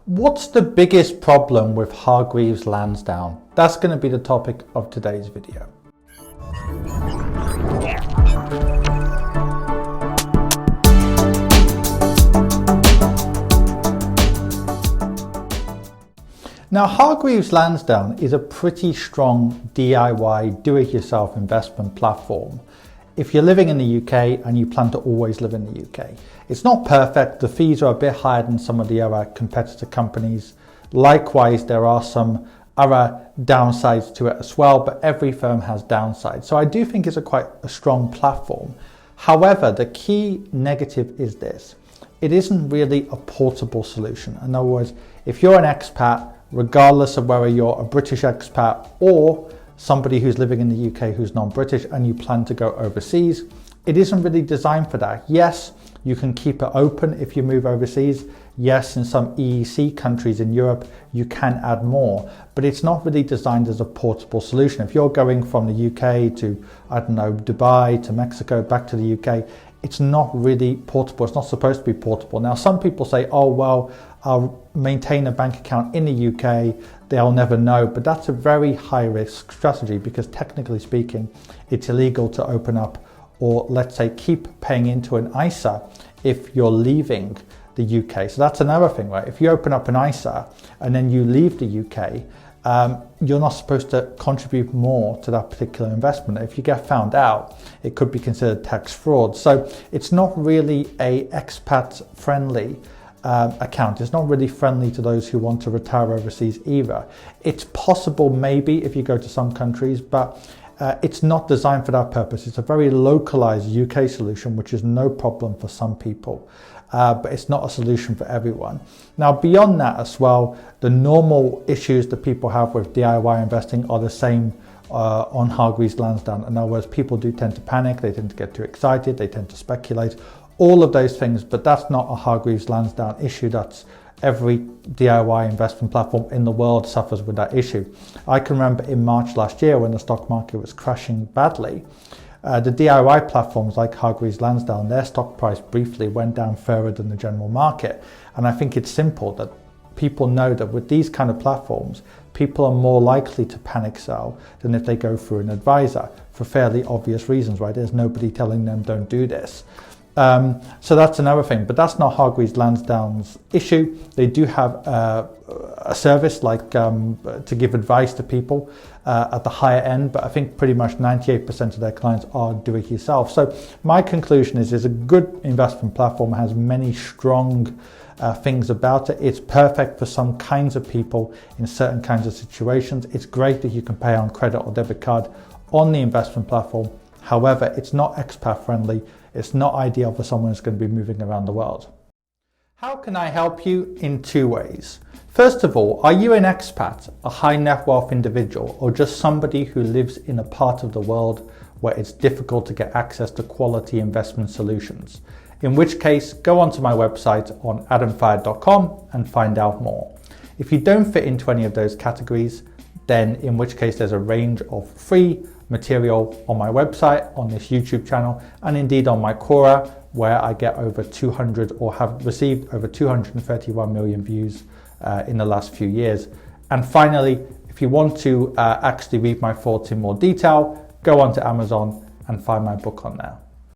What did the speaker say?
What's the biggest problem with Hargreaves Lansdown? That's going to be the topic of today's video. Now, Hargreaves Lansdown is a pretty strong DIY do-it-yourself investment platform if you're living in the UK and you plan to always live in the UK. It's not perfect. The fees are a bit higher than some of the other competitor companies. Likewise, there are some other downsides to it as well, but every firm has downsides. So I do think it's quite a strong platform. However, the key negative is this. It isn't really a portable solution. In other words, if you're an expat, regardless of whether you're a British expat or somebody who's living in the UK who's non-British and you plan to go overseas, it isn't really designed for that. Yes, you can keep it open if you move overseas. Yes, in some EEC countries in Europe, you can add more, but it's not really designed as a portable solution. If you're going from the UK to, I don't know, Dubai to Mexico, back to the UK, it's not really portable. It's not supposed to be portable. Now, some people say, oh, well, I'll maintain a bank account in the UK, they'll never know. But that's a very high risk strategy because technically speaking, it's illegal to open up or let's say keep paying into an ISA if you're leaving the UK. So that's another thing, right? If you open up an ISA and then you leave the UK, you're not supposed to contribute more to that particular investment. If you get found out, it could be considered tax fraud. So it's not really a expat friendly account. It's not really friendly to those who want to retire overseas either. It's possible maybe if you go to some countries, but it's not designed for that purpose. It's a very localized UK solution, which is no problem for some people. But it's not a solution for everyone. Now, beyond that as well, the normal issues that people have with DIY investing are the same on Hargreaves Lansdown. In other words, people do tend to panic, they tend to get too excited, they tend to speculate, all of those things, but that's not a Hargreaves Lansdown issue. That's every DIY investment platform in the world suffers with that issue. I can remember in March last year when the stock market was crashing badly, the DIY platforms like Hargreaves Lansdown, their stock price briefly went down further than the general market. And I think it's simple that people know that with these kind of platforms, people are more likely to panic sell than if they go through an advisor for fairly obvious reasons, right? There's nobody telling them don't do this. So that's another thing, but that's not Hargreaves Lansdown's issue. They do have a service like to give advice to people at the higher end, but I think pretty much 98% of their clients are do-it-yourself. So my conclusion is it's a good investment platform, has many strong things about it. It's perfect for some kinds of people in certain kinds of situations. It's great that you can pay on credit or debit card on the investment platform. However, it's not expat friendly. It's not ideal for someone who's going to be moving around the world. How can I help you? In two ways. First of all, are you an expat, a high net wealth individual, or just somebody who lives in a part of the world where it's difficult to get access to quality investment solutions? In which case, go onto my website on adamfayed.com and find out more. If you don't fit into any of those categories, then in which case there's a range of free material on my website, on this YouTube channel, and indeed on my Quora, where I get over 200 or have received over 231 million views in the last few years. And finally, if you want to actually read my thoughts in more detail, go onto Amazon and find my book on there.